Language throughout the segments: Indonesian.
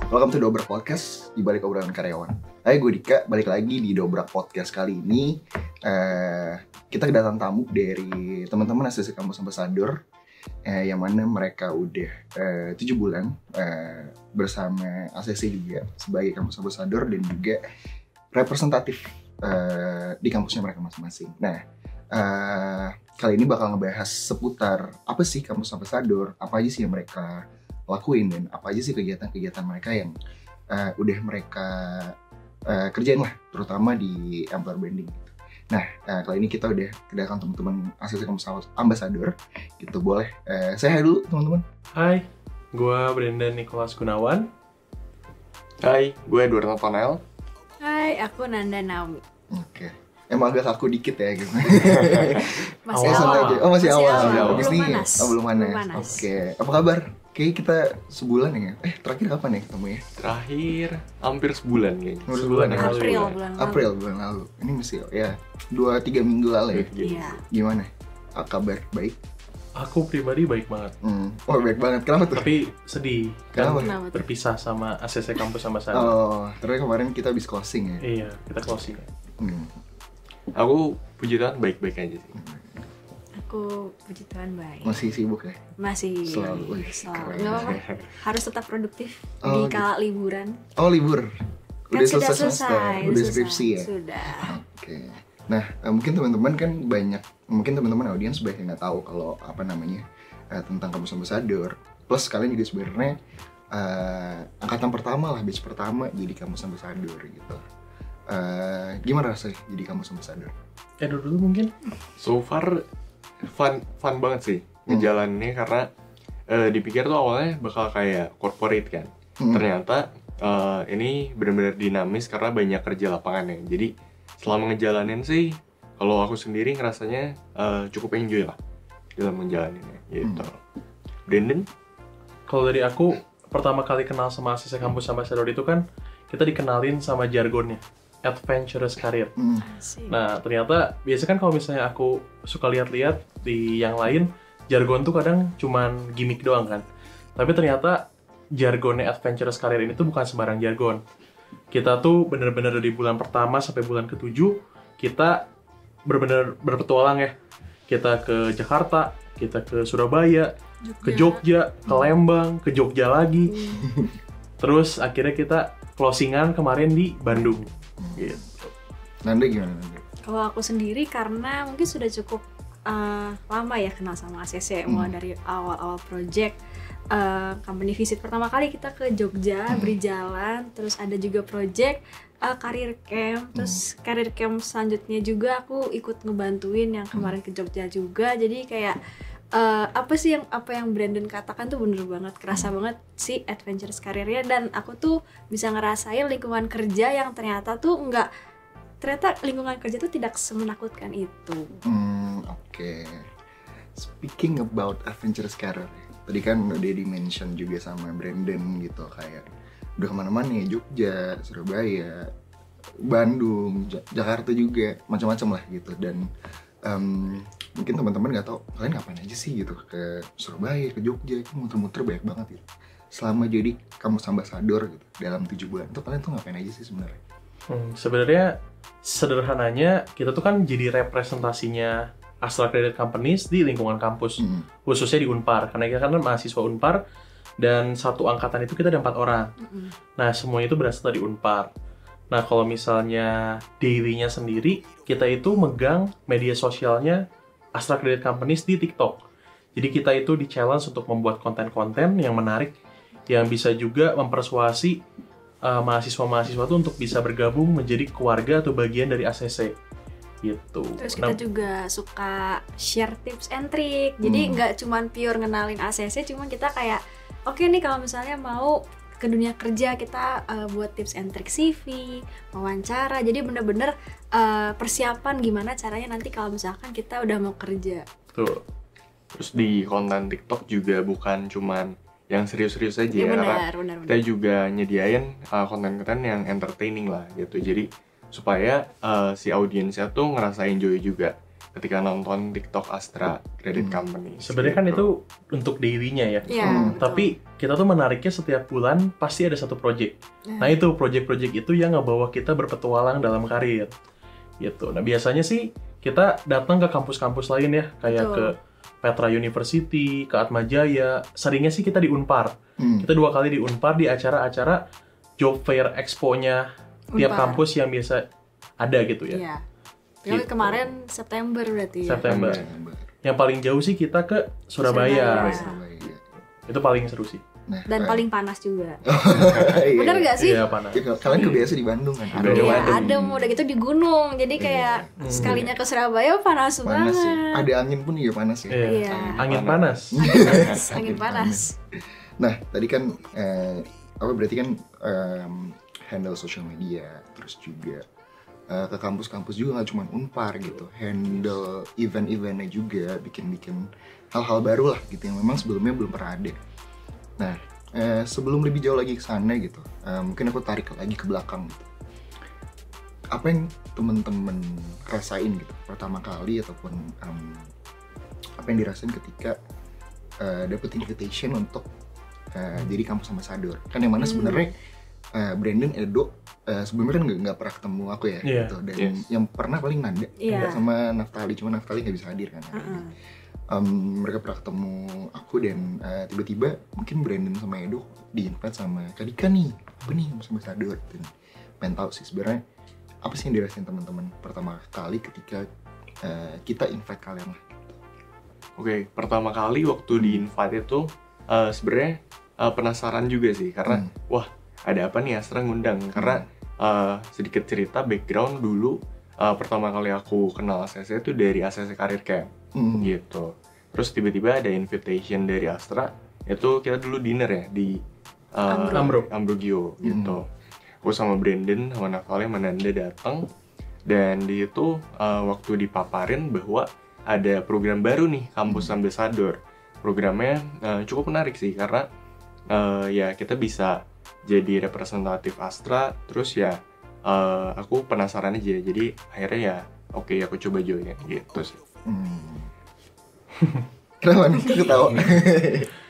Welcome to Dobrak Podcast, di balik obrolan karyawan. Hai, gue Dika, balik lagi di Dobrak Podcast kali ini. Kita kedatangan tamu dari teman-teman ACC Campus Ambassador, yang mana mereka udah 7 bulan bersama ACC juga sebagai Campus Ambassador dan juga representatif di kampusnya mereka masing-masing. Nah, kali ini bakal ngebahas seputar apa sih Campus Ambassador, apa aja sih yang mereka lakuin, dan apa aja sih kegiatan-kegiatan mereka yang udah mereka kerjain lah, terutama di employer branding gitu. Nah, kali ini kita udah kedatangan teman-teman ACC Campus Ambassador gitu. Boleh saya hai dulu teman-teman. Hai, gue Brendan Nicholas Gunawan. Hai, gue Edward Nathanael. Hai, aku Nanda Naomi. Oke. Emang agak kaku dikit ya gitu. Masih Santai awal. aja. Oh, masih awal. Belum Abis panas. belum panas. Belum panas. Oke. Apa kabar? Kayaknya kita sebulan ya. Terakhir kapan ya ketemu ya? Terakhir hampir sebulan kayaknya. Sebulan ya? Bulan lalu. April bulan lalu. Ini masih ya 2-3 minggu lalu ya. Iya. Gimana? Kabar baik? Aku pribadi baik banget, Oh, baik banget. Kenapa tuh? tapi sedih kan Kenapa? Kenapa tuh? berpisah sama ACC Campus Ambassador. Oh, terus kemarin kita habis closing ya. Iya, kita closing. Aku puji Tuhan baik-baik aja sih. Aku puji Tuhan baik. Masih sibuk ya? Masih Selalu. Wih, selalu. keren. Nggak apa-apa. Harus tetap produktif Oh, di kala liburan. Oh, libur. Kan sudah selesai. Udah skripsi ya? Sudah. Oke. Nah, mungkin teman-teman kan mungkin teman-teman audiens banyak yang nggak tahu kalau apa namanya tentang Campus Ambassador. Plus kalian juga sebenarnya angkatan pertama lah, batch pertama jadi Campus Ambassador gitu. Gimana rasanya jadi Campus Ambassador? Dulu mungkin. So far fun banget sih ngejalaninnya, karena dipikir tuh awalnya bakal kayak corporate kan. Ternyata ini benar-benar dinamis karena banyak kerja lapangannya. Jadi selama ngejalanin sih, kalau aku sendiri ngerasanya cukup enjoy lah dalam ngejalaninnya gitu. Brandon? Kalau dari aku, pertama kali kenal sama ACC Campus Ambassador itu kan kita dikenalin sama jargonnya, Adventurous Career. Asik. Nah, ternyata biasa kan kalau misalnya aku suka lihat-lihat di yang lain, jargon tuh kadang cuman gimmick doang kan. Tapi ternyata jargonnya Adventurous Career ini tuh bukan sembarang jargon. Kita tuh bener-bener dari bulan pertama sampai bulan ke-7, kita bener-bener berpetualang ya. Kita ke Jakarta, kita ke Surabaya, ke Jogja, ke Lembang, ke Jogja lagi. Terus akhirnya kita closingan kemarin di Bandung. Gitu. Nanda gimana Nanda? Kalau aku sendiri karena mungkin sudah cukup lama ya kenal sama ACC, mulai dari awal-awal project. Company visit pertama kali kita ke Jogja, beri jalan, terus ada juga project career camp, terus career camp selanjutnya juga aku ikut ngebantuin yang kemarin ke Jogja juga. Jadi kayak apa yang Brandon katakan tuh bener banget, kerasa banget sih adventurous career-nya, dan aku tuh bisa ngerasain lingkungan kerja yang ternyata lingkungan kerja tuh tidak semenakutkan itu. Oke. Speaking about adventurous career, tadi kan udah di-mention juga sama Brandon gitu, kayak udah kemana-mana ya, Jogja, Surabaya, Bandung, Jakarta juga, macam-macam lah gitu. Dan mungkin teman-teman nggak tahu kalian ngapain aja sih gitu ke Surabaya, ke Jogja, itu muter-muter banyak banget gitu. Selama jadi Campus Ambassador gitu dalam 7 bulan itu kalian tuh ngapain aja sih sebenarnya? Sebenarnya sederhananya kita tuh kan jadi representasinya Astra Credit Companies di lingkungan kampus, khususnya di Unpar, karena kita kan mahasiswa Unpar dan satu angkatan itu kita ada 4 orang. Nah, semuanya itu berasal dari Unpar. Nah, kalau misalnya daily-nya sendiri, kita itu megang media sosialnya Astra Credit Companies di TikTok. Jadi kita itu di-challenge untuk membuat konten-konten yang menarik, yang bisa juga mempersuasi mahasiswa-mahasiswa itu untuk bisa bergabung menjadi keluarga atau bagian dari ACC. Gitu. Terus kita juga suka share tips and trick. Jadi nggak cuman pure ngenalin ACC, cuman kita kayak oke nih kalau misalnya mau ke dunia kerja kita buat tips and trick CV, wawancara. Jadi bener-bener persiapan gimana caranya nanti kalau misalkan kita udah mau kerja. Tuh. Terus di konten TikTok juga bukan cuman yang serius-serius aja ya, benar. kita juga nyediain konten-konten yang entertaining lah gitu. Jadi supaya si audiensnya tuh ngerasa enjoy juga. ketika nonton TikTok Astra Credit Company. Sebenarnya kan itu untuk daily-nya ya. Iya, betul. Tapi kita tuh menariknya setiap bulan pasti ada satu project. Nah itu project-project itu yang ngebawa kita berpetualang dalam karir. Gitu. Nah biasanya sih kita datang ke kampus-kampus lain ya, kayak Betul. ke Petra University, ke Atmajaya. Seringnya sih kita di Unpar. Kita 2 kali di Unpar di acara-acara job fair expo-nya tiap Unpar. kampus yang biasa ada gitu ya. Iya. Gitu. Kemarin September berarti ya. September. Yang paling jauh sih kita ke Surabaya. Surabaya. Itu paling seru sih. Nah, Dan paling panas juga. iya. Bener gak sih? Iya panas. Ya, kalian kebiasa di Bandung kan? Adem. Iya, Adem. adem, udah gitu di gunung. Jadi kayak sekalinya ke Surabaya panas Panas banget. ya. Ada angin pun juga panas ya. Iya. Iya. Angin panas. Angin panas. Nah, tadi kan berarti kan handle social media, terus juga ke kampus-kampus juga nggak cuma Unpar gitu, handle event-eventnya juga, bikin hal-hal baru lah gitu yang memang sebelumnya belum pernah ada. Nah, sebelum lebih jauh lagi ke sana gitu, mungkin aku tarik lagi ke belakang gitu. Apa yang temen-temen rasain gitu pertama kali ataupun apa yang dirasain ketika dapet invitation untuk jadi kampus ambassador? Kan yang mana sebenarnya Brandon, Edo sebelumnya kan nggak pernah ketemu aku ya, Iya. gitu. Dan yang pernah paling Nanda Iya. sama Naftali, cuma Naftali nggak bisa hadir kan. Mereka pernah ketemu aku dan tiba-tiba mungkin Brandon sama Edo di-invite sama Kak Dika nih, apa nih sama ambassador. Dan pengen tahu sih sebenarnya apa sih yang dirasain teman-teman pertama kali ketika kita invite kalian lah. Oke, pertama kali waktu di invite itu sebenarnya penasaran juga sih karena wah ada apa nih Astra ngundang, karena sedikit cerita background dulu pertama kali aku kenal ACC itu dari ACC Career Camp gitu. Terus tiba-tiba ada invitation dari Astra, itu kita dulu dinner ya di Ambrogio gitu. Aku sama Brandon sama Naftali sama Nanda datang, dan di itu waktu dipaparin bahwa ada program baru nih, Kampus Ambassador. Programnya cukup menarik sih karena ya kita bisa jadi representatif Astra, terus ya aku penasaran aja, jadi akhirnya ya oke, aku coba join gitu sih. Kenapa nih ketawa?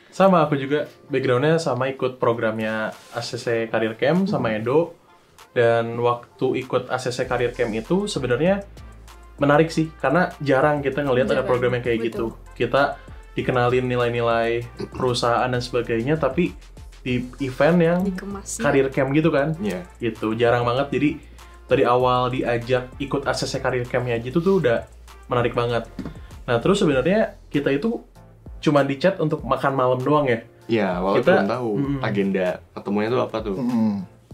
Sama aku juga backgroundnya sama, ikut programnya ACC Career Camp sama Edo. Dan waktu ikut ACC Career Camp itu sebenarnya menarik sih karena jarang kita ngelihat ada program yang kayak gitu. Kita dikenalin nilai-nilai perusahaan dan sebagainya, tapi di event yang Dikemas. Career Camp gitu kan. Iya. Gitu, jarang banget. Jadi dari awal diajak ikut ACC Career Camp-nya gitu tuh udah menarik banget. Nah, terus sebenarnya kita itu cuma di chat untuk makan malam doang ya. Iya, awalnya Kita- belum tahu agenda ketemunya tuh apa tuh.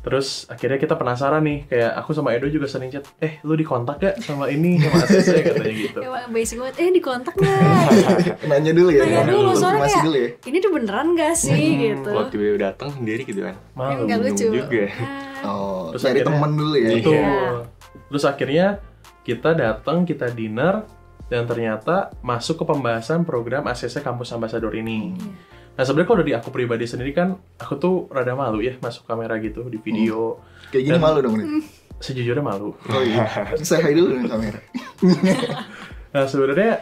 Terus akhirnya kita penasaran nih, kayak aku sama Edo juga sering chat, lu dikontak gak sama ini, sama ACC katanya gitu. Kayak basic banget, dikontak nggak? Nanya dulu ya. Nanya dulu, soalnya konfirmasi kayak dulu ya. ini tuh beneran gak sih gitu. Kalau tiba-tiba datang sendiri gitu kan. Malu. Nggak lucu. bingung juga. Oh, Terus cari akhirnya- teman dulu ya. Betul. Iya. Terus akhirnya kita datang, kita dinner, dan ternyata masuk ke pembahasan program ACC Kampus Ambassador ini. Nah sebenarnya kalau dari aku pribadi sendiri kan, aku tuh rada malu ya masuk kamera gitu di video. Kayak gini Dan- malu dong nih. Sejujurnya malu. Oh iya. Saya hai dulu dengan kamera. Nah sebenarnya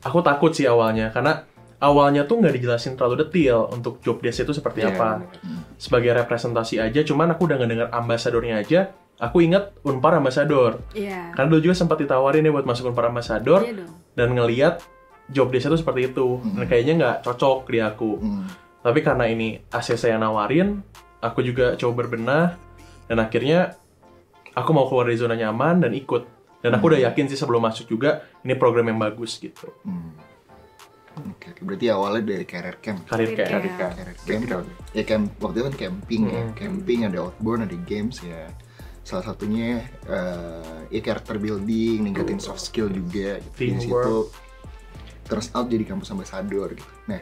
aku takut sih awalnya, karena awalnya tuh nggak dijelasin terlalu detail untuk job desk itu seperti Iya, apa. bener. Sebagai representasi aja, cuman aku udah ngedenger ambasadornya aja, aku inget Unpar Ambassador. Iya. Karena dulu juga sempat ditawarin ya buat masuk Unpar Ambassador, Iya dong. dan ngeliat job desk itu seperti itu. Dan kayaknya nggak cocok di aku. Tapi karena ini ACC yang nawarin, aku juga coba berbenah, dan akhirnya aku mau keluar dari zona nyaman dan ikut. Dan aku udah yakin sih sebelum masuk juga, ini program yang bagus gitu. Oke, berarti awalnya dari career camp. Karir kayak Career Erika, Career camp. background. Ya camp waktu itu kan camping ya. Camping, ada outbound, ada games ya. Salah satunya ya character building, ningkatin soft skill juga gitu. Di situ Teamwork. turns out jadi kampus ambassador gitu. Nah,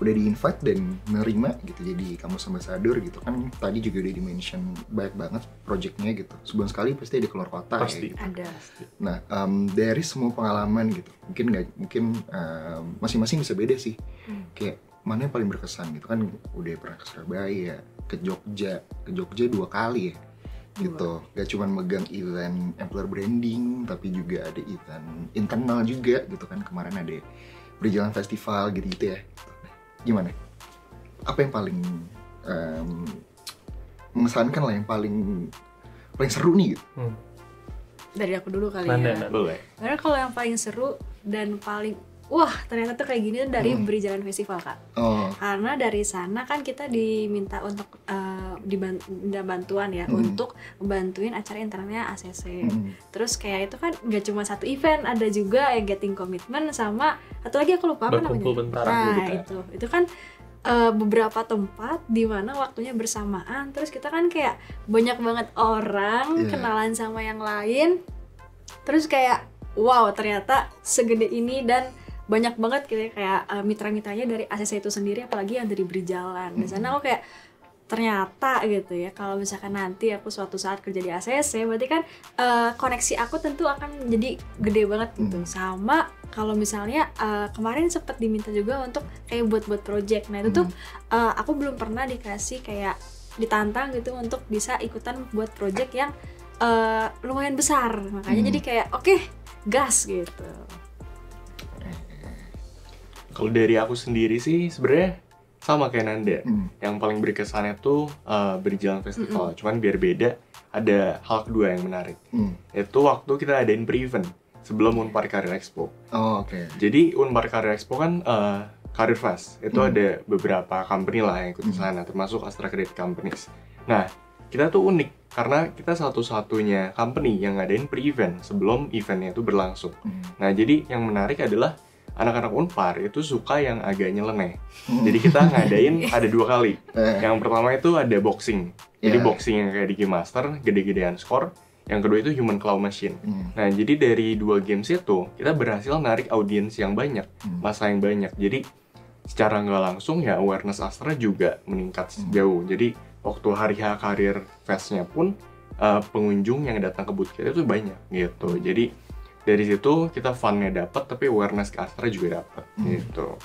udah di-invite dan nerima gitu jadi kampus ambassador gitu kan. Tadi juga udah di-mention banyak banget projectnya gitu. Sebulan sekali pasti ada keluar kota Pasti. ya. Gitu. Ada. Nah, dari semua pengalaman gitu, mungkin masing-masing bisa beda sih. Kayak mana yang paling berkesan gitu kan, udah pernah ke Surabaya, ke Jogja 2 kali ya. gitu. Gak cuma megang event employer branding, tapi juga ada event internal juga gitu kan. Kemarin ada berjalan festival gitu-gitu ya. Gimana? Apa yang paling mengesankan lah, yang paling seru nih gitu? Dari aku dulu kali Nanda. ya. Boleh. Karena kalau yang paling seru dan paling wah ternyata tuh kayak gini tuh dari Berjalan Festival Kak. Oh, Karena dari sana kan kita diminta untuk minta bantuan ya untuk membantuin acara internalnya ACC. Terus kayak itu kan nggak cuma satu event, ada juga yang getting commitment sama satu lagi aku lupa apa namanya. Berkumpul bentar. Nah itu kan beberapa tempat di mana waktunya bersamaan. Terus kita kan kayak banyak banget orang kenalan sama yang lain. Terus kayak wow ternyata segede ini dan banyak banget kayak mitra-mitranya dari ACC itu sendiri, apalagi yang dari Berjalan. Di sana aku kayak ternyata gitu ya, kalau misalkan nanti aku suatu saat kerja di ACC, berarti kan koneksi aku tentu akan jadi gede banget gitu. Sama kalau misalnya kemarin sempat diminta juga untuk kayak buat project. Nah itu tuh aku belum pernah dikasih kayak ditantang gitu untuk bisa ikutan buat project yang lumayan besar. Makanya jadi kayak oke, gas gitu. Kalau dari aku sendiri sih sebenarnya sama kayak Nanda. Yang paling berkesannya tuh Berjalan Festival. Cuman biar beda, ada hal kedua yang menarik. Itu waktu kita adain pre-event sebelum Unpar Career Expo. Oh, oke. Jadi Unpar Career Expo kan Career Fest. Itu ada beberapa company lah yang ikut di sana, termasuk Astra Credit Companies. Nah, kita tuh unik karena kita satu-satunya company yang ngadain pre-event sebelum eventnya itu berlangsung. Nah, jadi yang menarik adalah anak-anak Unpar itu suka yang agak nyeleneh. Jadi kita ngadain ada 2 kali. Yang pertama itu ada boxing. Jadi boxing yang kayak di Game Master, gede-gedean skor. Yang kedua itu Human Claw Machine. Nah, jadi dari 2 games itu kita berhasil narik audiens yang banyak, masa yang banyak. Jadi secara nggak langsung ya awareness Astra juga meningkat jauh. Jadi waktu hari H Career Fest-nya pun pengunjung yang datang ke booth kita itu banyak gitu. Jadi dari situ kita fun-nya dapat, tapi awareness ke Astra juga dapat gitu.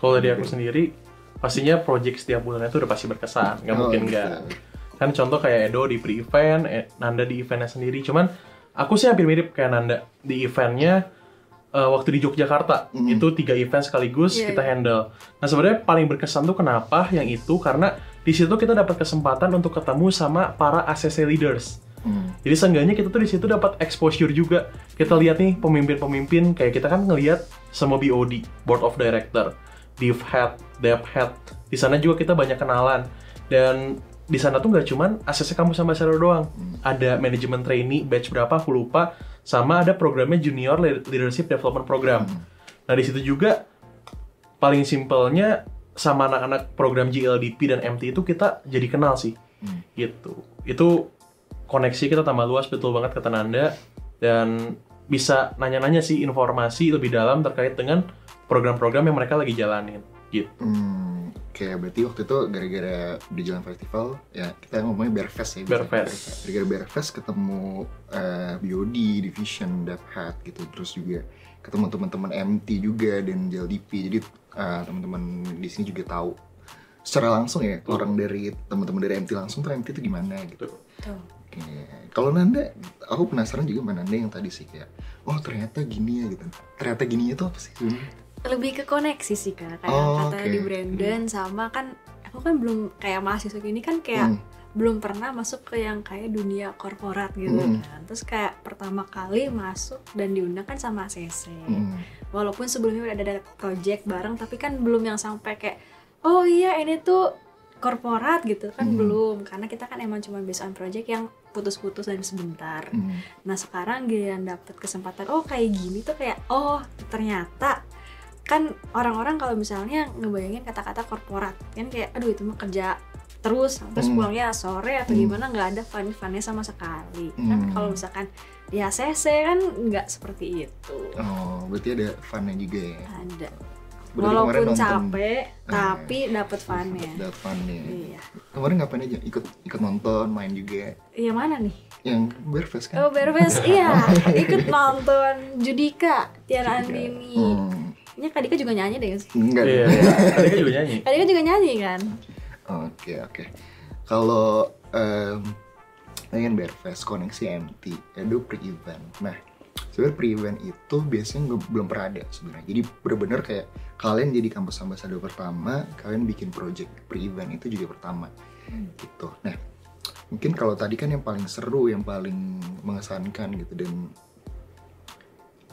Kalau dari aku sendiri, pastinya project setiap bulannya itu udah pasti berkesan, nggak mungkin nggak. Kan contoh kayak Edo di pre-event, Nanda di eventnya sendiri. Cuman aku sih hampir mirip kayak Nanda di eventnya waktu di Yogyakarta. Itu 3 event sekaligus kita handle. Nah sebenarnya paling berkesan tuh kenapa yang itu, karena di situ kita dapat kesempatan untuk ketemu sama para ACC leaders. Jadi seenggaknya kita tuh di situ dapat exposure juga. Kita lihat nih pemimpin-pemimpin, kayak kita kan ngelihat semua BOD, Board of Director, Div Head, Dev Head. Di sana juga kita banyak kenalan. Dan di sana tuh nggak cuman ACC Kampus Ambassador doang. Ada manajemen trainee batch berapa aku lupa, sama ada programnya Junior Leadership Development Program. Nah di situ juga paling simpelnya sama anak-anak program GLDP dan MT itu kita jadi kenal sih. Gitu. Itu koneksi kita tambah luas, betul banget kata Nanda, dan bisa nanya-nanya sih informasi lebih dalam terkait dengan program-program yang mereka lagi jalanin gitu. Oke, berarti waktu itu gara-gara Berjalan Festival ya kita ngomongnya Bearfest ya. Bearfest. Gara-gara Bearfest ketemu BOD, Division, DevHat gitu, terus juga ketemu teman-teman MT juga dan JLDP. Jadi teman-teman di sini juga tahu secara langsung ya orang dari teman-teman dari MT langsung tuh MT itu gimana gitu. Oke. Kalau Nanda, aku penasaran juga sama Nanda yang tadi sih kayak, oh ternyata gini ya gitu. Ternyata gininya tuh apa sih? Lebih ke koneksi sih Kak, kayak kata di Brandon sama kan aku kan belum kayak mahasiswa gini kan kayak belum pernah masuk ke yang kayak dunia korporat gitu kan. Terus kayak pertama kali masuk dan diundang kan sama ACC. Walaupun sebelumnya udah ada project bareng, tapi kan belum yang sampai kayak oh iya ini tuh korporat gitu kan belum, karena kita kan emang cuma based on project yang putus-putus dan sebentar. Nah sekarang giliran dapet kesempatan oh kayak gini tuh kayak oh ternyata kan orang-orang kalau misalnya ngebayangin kata-kata korporat kan kayak aduh itu mah kerja terus pulangnya sore atau gimana, nggak ada fun-funnya sama sekali. Kan kalau misalkan di ACC kan nggak seperti itu. Oh berarti ada funnya juga ya? Ada. Berarti Walaupun capek tapi dapat funnya. Dapat funnya. Iya. Kemarin ngapain aja? Ikut nonton, main juga. Iya mana nih? Yang Bearfest kan? Oh Bearfest iya. Ikut nonton Judika Tiara Andini. Ini Kak Dika juga nyanyi deh sih. Enggak. Iya. Tadi kan juga nyanyi. Kak Dika juga nyanyi kan? Oke. Kalau Ini kan Bearfest, Koneksi MT, Edu pre-event. Nah, sebenarnya pre-event itu biasanya belum pernah ada sebenarnya. Jadi benar-benar kayak kalian jadi kampus ambassador pertama, kalian bikin project pre-event itu juga pertama. Gitu. Nah, mungkin kalau tadi kan yang paling seru, yang paling mengesankan gitu, dan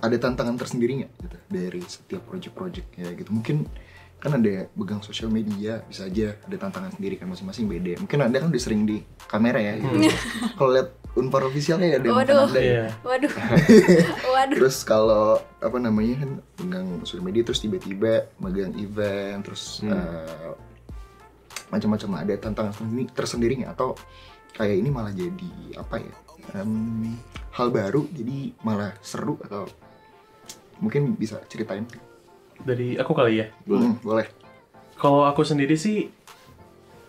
ada tantangan tersendiri nggak gitu dari setiap project-project ya gitu. Mungkin kan ada pegang sosial media, bisa aja ada tantangan sendiri kan, masing-masing beda. Mungkin Anda kan udah sering di kamera ya gitu. Kalau lihat Unpar officialnya ada Waduh. Anda ya. Waduh. Waduh. Terus kalau apa namanya kan pegang sosial media, terus tiba-tiba megang event, terus macam-macam, ada tantangan tersendiri nggak? Atau kayak ini malah jadi apa ya, hal baru jadi malah seru, atau mungkin bisa ceritain? Dari aku kali ya. Boleh. Kalau aku sendiri sih,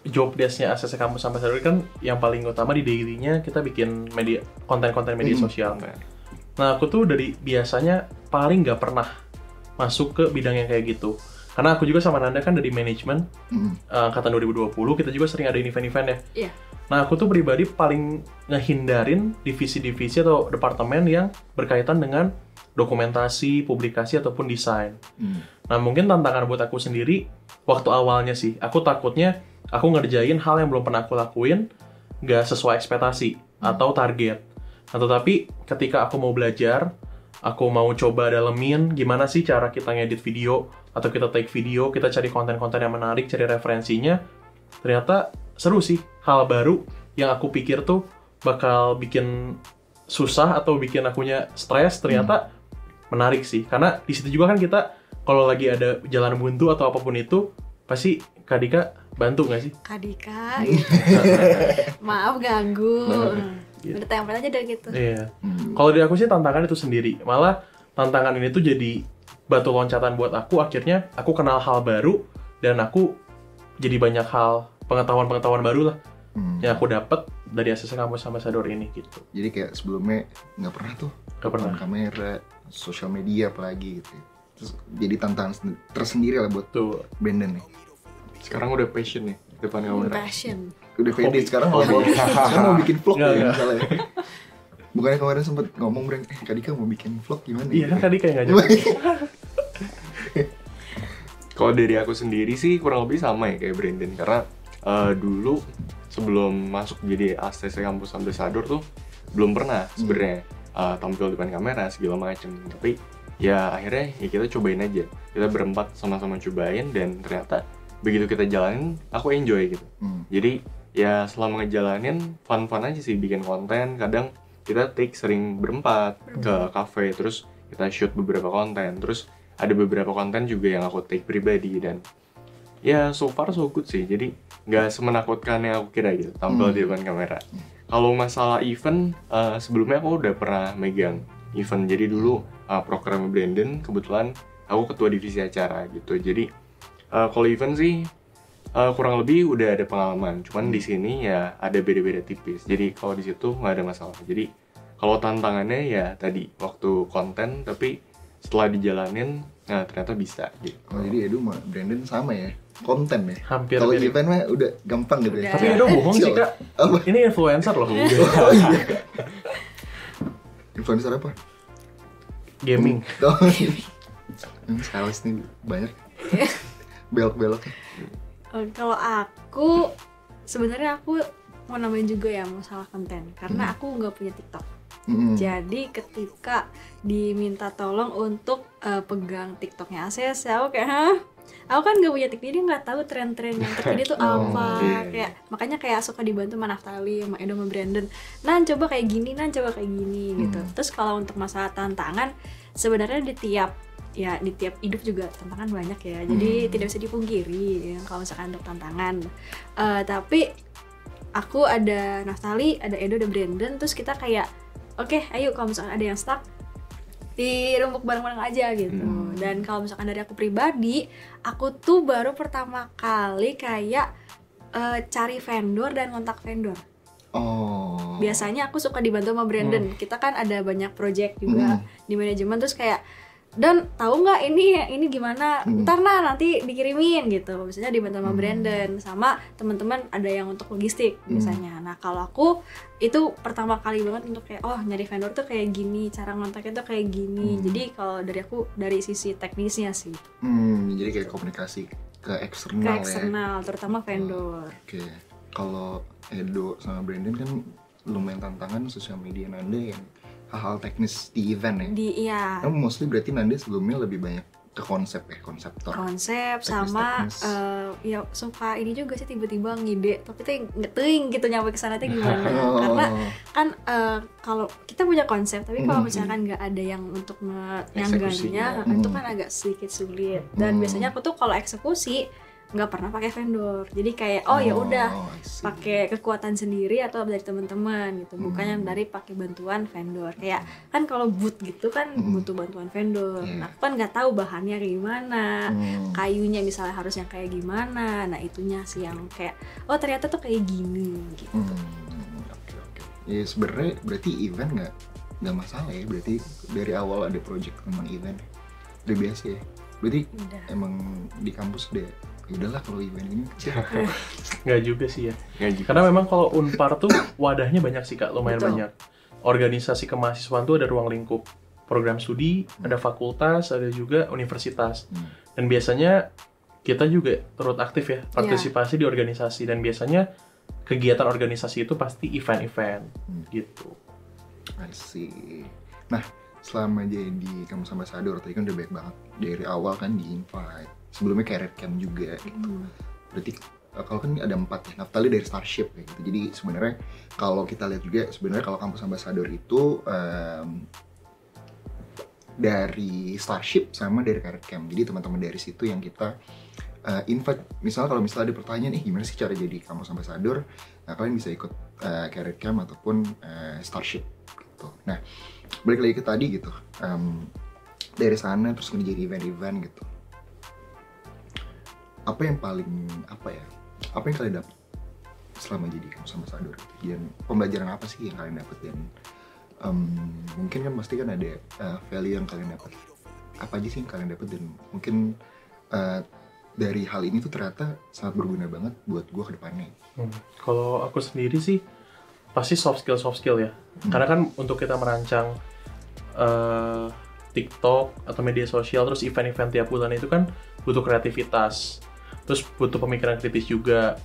job desk-nya ACC Campus Ambassador kan yang paling utama di daily-nya kita bikin media, konten-konten media sosial. Nah, aku tuh dari biasanya paling nggak pernah masuk ke bidang yang kayak gitu. Karena aku juga sama Nanda kan dari manajemen, angkatan 2020, kita juga sering ada event-event ya. Iya. Nah, aku tuh pribadi paling ngehindarin divisi-divisi atau departemen yang berkaitan dengan dokumentasi, publikasi, ataupun desain. Nah, mungkin tantangan buat aku sendiri, waktu awalnya sih, aku takutnya aku ngerjain hal yang belum pernah aku lakuin, nggak sesuai ekspektasi atau target. Nah, tetapi ketika aku mau belajar, aku mau coba dalemin gimana sih cara kita ngedit video, atau kita take video, kita cari konten-konten yang menarik, cari referensinya, ternyata seru sih, hal baru yang aku pikir tuh bakal bikin susah atau bikin akunya stres, ternyata menarik sih. Karena di situ juga kan kita kalau lagi ada jalan buntu atau apapun itu, pasti Kak Dika bantu nggak sih? Kak Dika, maaf ganggu. Udah tempel aja dari gitu. Iya. Kalau dari aku sih tantangan itu sendiri. Malah tantangan ini tuh jadi batu loncatan buat aku. Akhirnya aku kenal hal baru dan aku jadi banyak hal, pengetahuan baru lah yang aku dapat dari ACC Campus Ambassador ini gitu. Jadi kayak sebelumnya nggak pernah tuh, Nggak pernah. kamera, sosial media apalagi gitu. Terus jadi tantangan tersendiri lah buat Brandon nih. Sekarang udah passion nih depan kamera. Passion. Udah pede sekarang mau bikin vlog ya misalnya. Bukannya kemarin sempet ngomong Brand, Kak Dika mau bikin vlog gimana? Iya kan Kak Dika yang ngajak. Kalau dari aku sendiri sih kurang lebih sama ya kayak Brandon, karena dulu sebelum masuk jadi ACC Campus Ambassador tuh belum pernah sebenarnya tampil depan kamera segala macem. Tapi ya akhirnya ya kita cobain aja, kita berempat sama-sama cobain, dan ternyata begitu kita jalanin aku enjoy gitu. Jadi ya selama ngejalanin fun-fun aja sih bikin konten. Kadang kita take sering berempat ke cafe, terus kita shoot beberapa konten, terus ada beberapa konten juga yang aku take pribadi, dan ya so far so good sih. Jadi nggak semenakutkan yang aku kira gitu tampil di depan kamera. Kalau masalah event, sebelumnya aku udah pernah megang event. Jadi dulu program Brandon, kebetulan aku ketua divisi acara gitu. Jadi kalau event sih kurang lebih udah ada pengalaman. Cuman di sini ya ada beda-beda tipis. Jadi kalau di situ nggak ada masalah. Jadi kalau tantangannya ya tadi waktu konten, tapi setelah dijalanin, nah ternyata bisa gitu. Oh, jadi Edu sama Brandon sama ya, konten ya. Hampir Kalau mirip. event mah udah gampang gitu ya. Udah. Tapi Edo bohong sih Kak. Apa? Ini influencer loh. Oh iya. Influencer apa? Gaming. Oh, sales nih banyak. Belok-belok. Kalau aku sebenarnya aku mau namain juga ya masalah konten, karena aku nggak punya TikTok. Jadi ketika diminta tolong untuk pegang TikToknya ACC, aku kayak aku kan nggak punya TikTok, jadi nggak tahu tren-tren yang terkini tuh apa. Kayak makanya kayak suka dibantu sama Naftali, sama Edo, sama Brandon. Coba kayak gini, coba kayak gini gitu. Terus kalau untuk masalah tantangan, sebenarnya di tiap hidup juga tantangan banyak ya. Jadi tidak bisa dipungkiri ya, kalau misalkan untuk tantangan. Tapi aku ada Naftali, ada Edo, ada Brandon, terus kita kayak oke, ayo kalau misalkan ada yang stuck dirembuk bareng-bareng aja gitu. Dan kalau misalkan dari aku pribadi, aku tuh baru pertama kali kayak cari vendor dan kontak vendor. Oh. Biasanya aku suka dibantu sama Brandon. Kita kan ada banyak project juga di manajemen, terus kayak dan tahu nggak ini gimana, ntar nanti dikirimin gitu. Biasanya dibantu sama Brandon, sama teman-teman ada yang untuk logistik biasanya. Nah kalau aku itu pertama kali banget untuk kayak nyari vendor tuh kayak gini, cara ngontaknya tuh kayak gini. Jadi kalau dari aku dari sisi teknisnya sih. Jadi kayak komunikasi ke eksternal ya. Terutama vendor. Oke. Kalau Edo sama Brandon kan lumayan tantangan sosial media Nanda yang hal-hal teknis di event ya. Iya. Mostly berarti Nanda sebelumnya lebih banyak ke konsep konseptor. Konsep sama ya suka ini juga sih tiba-tiba ngide tapi tuh ngeting gitu nyampe ke sana tuh gimana. Karena kan kalau kita punya konsep tapi kalau misalkan nggak ada yang untuk nyangganya itu kan agak sedikit sulit. Dan biasanya aku tuh kalau eksekusi nggak pernah pakai vendor, jadi kayak ya udah pakai kekuatan sendiri atau dari teman-teman gitu, bukannya dari pakai bantuan vendor. Kayak kan kalau booth gitu kan butuh bantuan vendor. Nah aku kan nggak tahu bahannya kayak gimana, kayunya misalnya harus yang kayak gimana. Nah itunya sih yang kayak ternyata tuh kayak gini gitu. Oke. Ya sebenarnya berarti event nggak masalah ya, berarti dari awal ada project tentang event udah biasa ya. Berarti emang di kampus udah udahlah kalau event ini kecil. Nggak juga sih ya. Karena memang kalau Unpar tuh wadahnya banyak sih Kak, lumayan banyak. Organisasi kemahasiswaan tuh ada ruang lingkup program studi, ada fakultas, ada juga universitas. Dan biasanya kita juga turut aktif ya, partisipasi di organisasi. Dan biasanya kegiatan organisasi itu pasti event-event gitu. I see. Nah, selama jadi kampus ambassador tadi kan udah baik banget dari awal kan di invite. Sebelumnya career camp juga gitu. Berarti kalau kan ada 4 ya, Naftali dari Starship ya gitu. Jadi sebenarnya kalau kita lihat juga sebenarnya kalau kampus ambassador itu dari Starship sama dari career camp. Jadi teman-teman dari situ yang kita invite. Misalnya kalau ada pertanyaan gimana sih cara jadi kampus ambassador, nah kalian bisa ikut career camp ataupun Starship gitu. Nah balik lagi ke tadi gitu, dari sana terus ngerjain event-event gitu. Apa yang kalian dapat selama jadi kampus ambassador? Dan pembelajaran apa sih yang kalian dapat? Dan mungkin kan pasti kan ada value yang kalian dapat. Apa aja sih yang kalian dapat? Dan mungkin dari hal ini tuh ternyata sangat berguna banget buat gue ke depannya. Kalau aku sendiri sih pasti soft skill ya. Karena kan untuk kita merancang TikTok atau media sosial terus event-event tiap bulan itu kan butuh kreativitas. Terus butuh pemikiran kritis juga,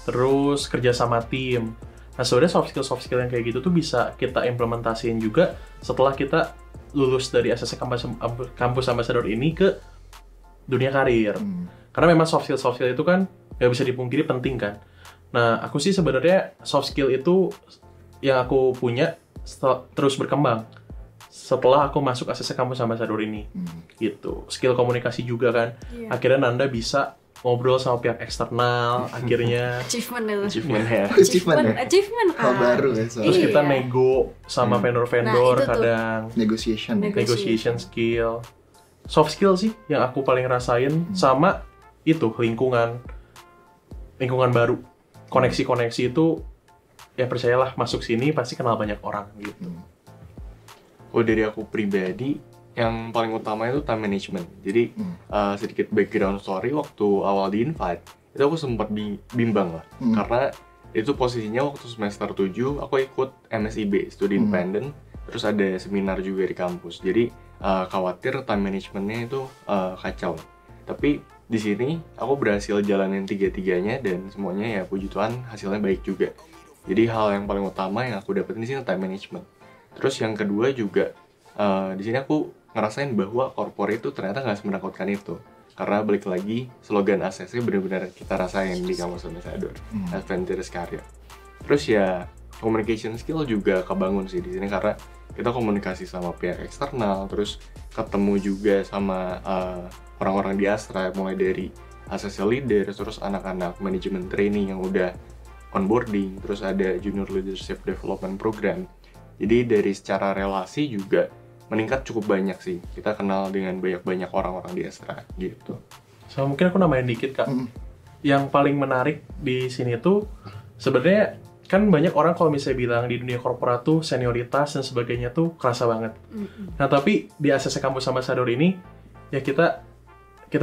terus kerja sama tim. Nah sebenarnya soft skill yang kayak gitu tuh bisa kita implementasiin juga setelah kita lulus dari ACC Kampus Ambassador ini ke dunia karir. Karena memang soft skill itu kan nggak bisa dipungkiri penting kan. Nah aku sih sebenarnya soft skill itu yang aku punya terus berkembang setelah aku masuk ACC Kampus Ambassador ini. Gitu. Skill komunikasi juga kan. Akhirnya Nanda bisa ngobrol sama pihak eksternal, akhirnya achievement ya. Hal baru ya. Terus kita nego sama vendor-vendor kadang negotiation skill. Soft skill sih yang aku paling rasain, sama itu lingkungan baru. Koneksi-koneksi itu ya percayalah masuk sini pasti kenal banyak orang gitu. Oh dari aku pribadi yang paling utama itu time management. Jadi sedikit background story, waktu awal di invite itu aku sempat bimbang lah. Karena itu posisinya waktu semester 7 aku ikut MSIB, Studi Independent. Terus ada seminar juga di kampus. Jadi khawatir time managementnya itu kacau. Tapi di sini aku berhasil jalanin tiga-tiganya dan semuanya ya puji Tuhan hasilnya baik juga. Jadi hal yang paling utama yang aku dapetin di sini time management. Terus yang kedua juga di sini aku ngerasain bahwa corporate itu ternyata nggak semenakutkan itu. Karena balik lagi slogan ACC benar-benar kita rasain di kampus ambassador, Adventures Career. Terus ya communication skill juga kebangun sih di sini karena kita komunikasi sama pihak eksternal, terus ketemu juga sama orang-orang di Astra, mulai dari ACC leader, terus anak-anak manajemen training yang udah onboarding, terus ada junior leadership development program. Jadi dari secara relasi juga meningkat cukup banyak sih. Kita kenal dengan banyak orang-orang di Astra gitu. Mungkin aku nambahin dikit Kak. Yang paling menarik di sini tuh sebenarnya kan banyak orang kalau misalnya bilang di dunia korporat tuh senioritas dan sebagainya tuh kerasa banget. Nah tapi di ACC Campus Ambassador ini ya kita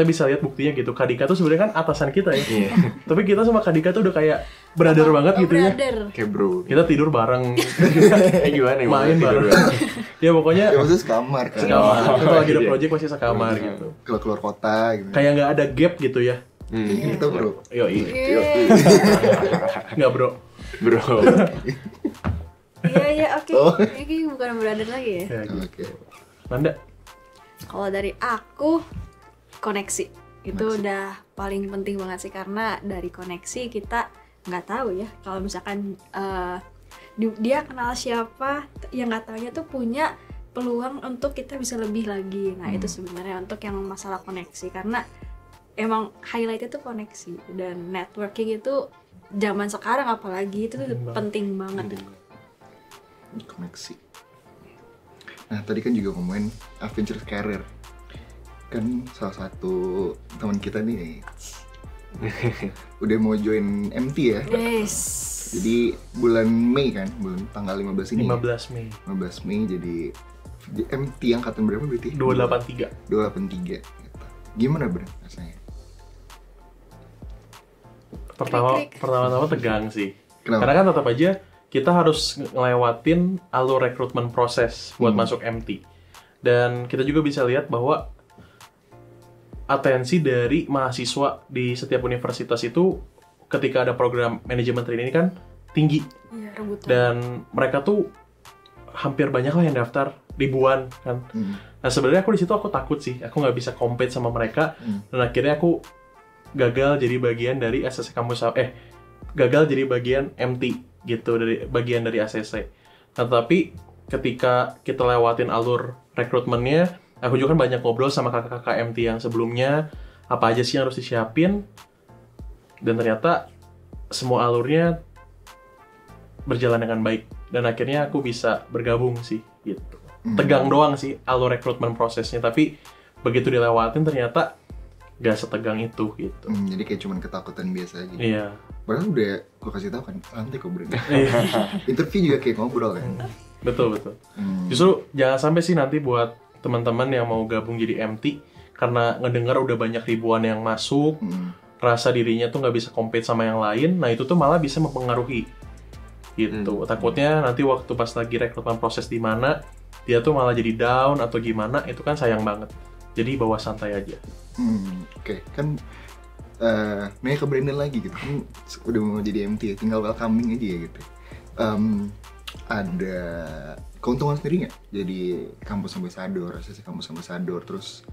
bisa lihat buktinya gitu. Kadika tuh sebenarnya kan atasan kita ya. Tapi kita sama Kadika tuh udah kayak brother banget gitu ya. Kayak bro. Kita tidur bareng. Gimana ya? Main bareng. Ya pokoknya Ya maksudnya sekamar kan. sekamar. Kalau lagi ada project pasti sekamar gitu. Keluar kota gitu. Kayak nggak ada gap gitu ya. Gitu bro. Yoi. Nggak bro. Bro. Iya, oke. Oh. Ini bukan brother lagi ya. Ya, gitu. Oke. Nanda. Kalau dari aku, koneksi itu udah paling penting banget sih, karena dari koneksi kita nggak tahu ya kalau misalkan dia kenal siapa, yang nggak tahunya tuh punya peluang untuk kita bisa lebih lagi. Nah itu sebenarnya untuk yang masalah koneksi, karena emang highlight itu koneksi dan networking itu zaman sekarang apalagi itu tuh penting banget. Koneksi. Nah tadi kan juga ngomongin adventure career. Kan salah satu teman kita nih udah mau join MT ya. Yes. Jadi bulan Mei kan, bulan tanggal 15 ini. 15 Mei. 15 Mei jadi MT angkatan berapa berarti? 283. 283 gitu. Gimana Bro rasanya? Pertama-tama tegang sih. Kenapa? Karena kan tetap aja kita harus ngelewatin alur rekrutmen proses buat masuk MT. Dan kita juga bisa lihat bahwa atensi dari mahasiswa di setiap universitas itu ketika ada program manajemen training ini kan tinggi. Iya, rebutan. Dan mereka tuh hampir banyak lah yang daftar, ribuan kan. Nah sebenarnya aku di situ aku takut sih, aku nggak bisa compete sama mereka. Dan akhirnya aku gagal jadi bagian dari ACC Campus, gagal jadi bagian MT gitu, dari bagian dari ACC. Nah tapi ketika kita lewatin alur rekrutmennya, aku juga kan banyak ngobrol sama kakak-kakak MT yang sebelumnya, apa aja sih yang harus disiapin, dan ternyata semua alurnya berjalan dengan baik, dan akhirnya aku bisa bergabung sih gitu. Tegang doang sih alur rekrutmen prosesnya, tapi begitu dilewatin ternyata gak setegang itu gitu. Jadi kayak cuman ketakutan biasa aja. Iya. Padahal udah gue kasih tahu kan, santai kok Bro. Iya. Interview juga kayak ngobrol kan. Betul. Justru jangan sampai sih nanti buat teman-teman yang mau gabung jadi MT karena ngedengar udah banyak ribuan yang masuk, rasa dirinya tuh nggak bisa compete sama yang lain. Nah itu tuh malah bisa mempengaruhi gitu. Takutnya nanti waktu pas lagi rekrutmen proses di mana dia tuh malah jadi down atau gimana, itu kan sayang banget. Jadi bawa santai aja. Oke. Kan nanya ke Brandon lagi gitu kan, udah mau jadi MT ya, tinggal welcoming aja ya gitu. Ada keuntungan sendiri nggak jadi kampus ambassador, ACC Campus Ambassador, terus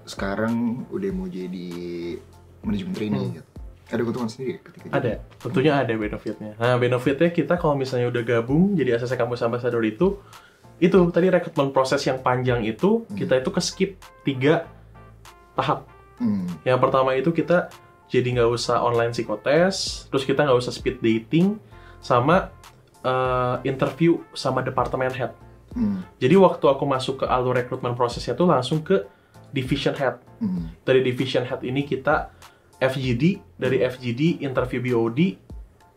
sekarang udah mau jadi manajemen training gitu. Ada keuntungan sendiri ketika ada, tentunya ada benefitnya. Nah benefitnya kita kalau misalnya udah gabung jadi ACC Campus Ambassador itu tadi rekrutmen proses yang panjang itu kita itu ke skip 3 tahap. Yang pertama itu kita jadi nggak usah online psikotest, terus kita nggak usah speed dating, sama interview sama departemen head. Jadi waktu aku masuk ke alur rekrutmen prosesnya tuh langsung ke division head. Dari division head ini kita FGD, dari FGD interview BOD,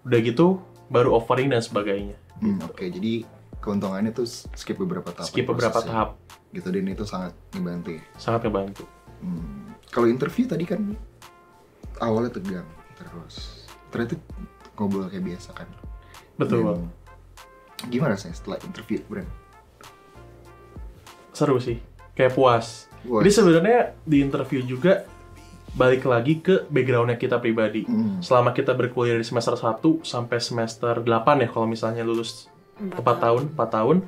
udah gitu baru offering dan sebagainya. Oke, jadi keuntungannya tuh skip beberapa tahap. Skip beberapa tahap. Gitu, dan itu sangat ngebantu ya? Sangat ngebantu. Kalau interview tadi kan awalnya tegang, terus ternyata ngobrol kayak biasa kan? Betul bang. Gimana sih setelah interview, Bran? Seru sih, kayak puas. Jadi sebenarnya di interview juga balik lagi ke backgroundnya kita pribadi. Selama kita berkuliah dari semester 1 sampai semester 8 ya, kalau misalnya lulus 4 tahun,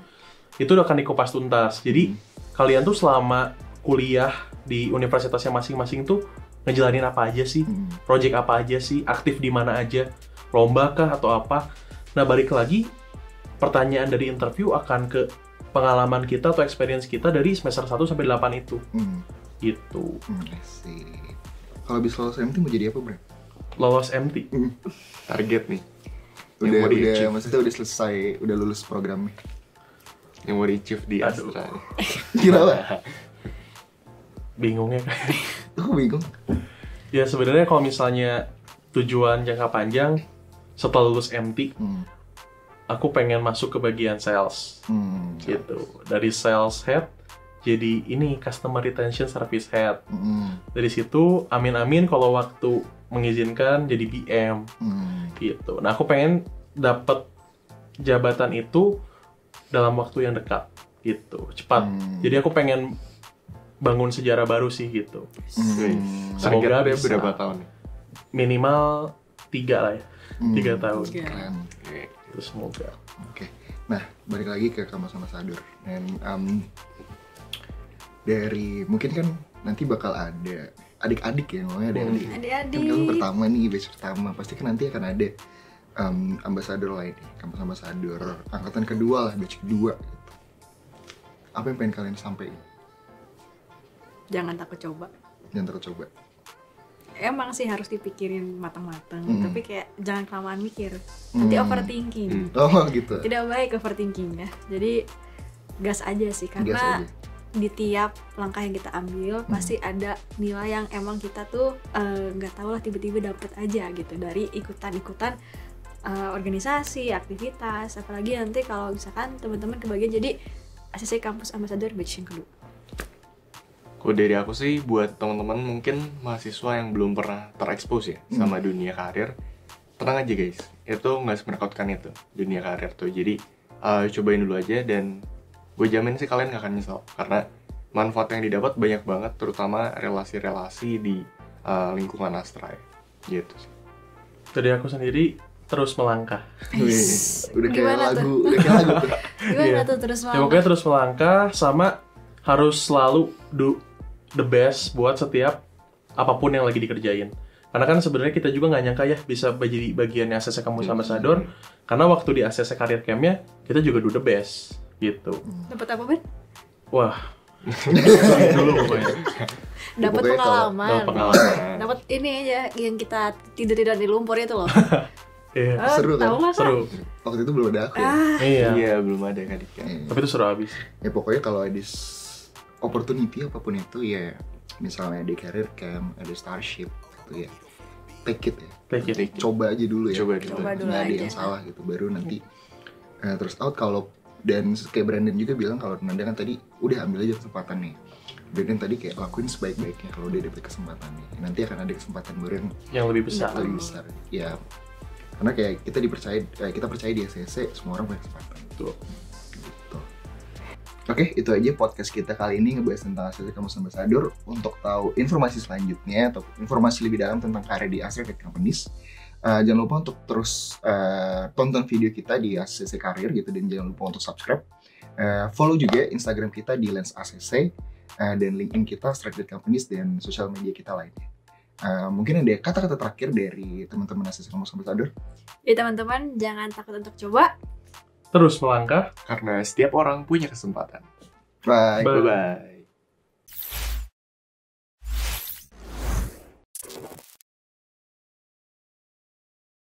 itu udah akan dikupas tuntas. Jadi kalian tuh selama kuliah di universitasnya masing-masing tuh ngejalanin apa aja sih, project apa aja sih, aktif di mana aja, lomba kah atau apa. Nah balik lagi, pertanyaan dari interview akan ke pengalaman kita atau experience kita dari semester 1 sampai 8 itu. Gitu. Kalau habis lolos MT mau jadi apa, Bro? Lolos MT? Target nih. Udah maksudnya udah selesai, udah lulus programnya. Yang mau di-achieve di Astra. Kenapa? Bingungnya. Aku bingung. Ya sebenarnya kalau misalnya tujuan jangka panjang, setelah lulus MT, aku pengen masuk ke bagian sales. Gitu. Dari sales head jadi ini customer retention service head. Dari situ amin-amin kalau waktu mengizinkan jadi BM. Gitu. Nah, aku pengen dapat jabatan itu dalam waktu yang dekat gitu, cepat. Jadi aku pengen bangun sejarah baru sih gitu. Semoga bisa. Berapa tahun? Minimal 3 lah ya. 3 tahun. Keren. Terus semoga. Oke. Nah, balik lagi ke Kampus Ambassador. Dan dari mungkin kan nanti bakal ada adik-adik ya, ngomongnya ada adik. Adik-adik. Kan kamu pertama nih, batch pertama. Pasti kan nanti akan ada ambassador lain nih, Kampus Ambassador angkatan kedua lah, batch kedua gitu. Apa yang pengen kalian sampaikan? Jangan takut coba. Jangan takut coba. Emang sih harus dipikirin matang-matang, tapi kayak jangan kelamaan mikir. Nanti overthinking. Oh gitu. Tidak baik overthinking ya. Jadi gas aja sih, Gas karena aja. di tiap langkah yang kita ambil pasti ada nilai yang emang kita tuh nggak tahu lah, tiba-tiba dapet aja gitu dari ikutan-ikutan organisasi, aktivitas. Apalagi nanti kalau misalkan teman-teman kebagian jadi ACC Kampus Ambassador batch yang kedua. Kalau dari aku sih, buat teman-teman mungkin mahasiswa yang belum pernah terekspos ya sama dunia karir, tenang aja guys, itu nggak semenakutkan itu dunia karir tuh. Jadi cobain dulu aja, dan gue jamin sih kalian nggak akan nyesel, karena manfaat yang didapat banyak banget, terutama relasi-relasi di lingkungan Astra ya, gitu sih. Dari aku sendiri terus melangkah. Udah kayak Gimana lagu, udah kayak lagu tuh. Gimana tuh terus Ya pokoknya terus melangkah, sama harus selalu do the best buat setiap apapun yang lagi dikerjain. Karena kan sebenarnya kita juga nggak nyangka ya bisa jadi bagiannya ACC Kampus Ambassador, karena waktu di ACC Career Camp-nya kita juga do the best gitu. dapat apa, Ben? Wah, dulu pokoknya. Dapat Pokoknya pengalaman. Dapat pengalaman. Dapat ini aja yang kita tidur-tidur di lumpur itu loh. Iya, Seru kan? Tahu nggak, Kak? seru. Waktu itu belum ada aku ya. Iya. Iya, belum ada Kak Dika. Tapi itu seru abis. Ya pokoknya kalau ada opportunity apapun itu ya, misalnya di career camp, ada starship gitu ya, take it ya. Take it. Coba aja dulu ya. Coba dulu. Coba dulu Nggak ada aja. yang salah gitu, baru nanti terus out. Kalau dan kayak Brandon juga bilang, kalau Nanda kan tadi udah ambil aja kesempatan nih. Brandon tadi kayak lakuin sebaik-baiknya kalau udah dapet kesempatannya. Nanti akan ada kesempatan baru Yang lebih besar. yang lebih besar. Ya, karena kayak kita percaya di ACC semua orang punya kesempatan. Betul. Gitu. Oke, itu aja podcast kita kali ini ngebahas tentang ACC Kampus Ambassador. Untuk tahu informasi selanjutnya atau informasi lebih dalam tentang karir di Astra Tech Companies, jangan lupa untuk terus tonton video kita di ACC Karir gitu, dan jangan lupa untuk subscribe. Follow juga Instagram kita di Lens ACC, dan LinkedIn kita Astra Tech Companies, dan sosial media kita lainnya. Mungkin ada kata-kata terakhir dari teman-teman ACC Kampus Ambassador. Jadi teman-teman jangan takut untuk coba. Terus melangkah. Karena setiap orang punya kesempatan. Bye. Bye. Bye-bye.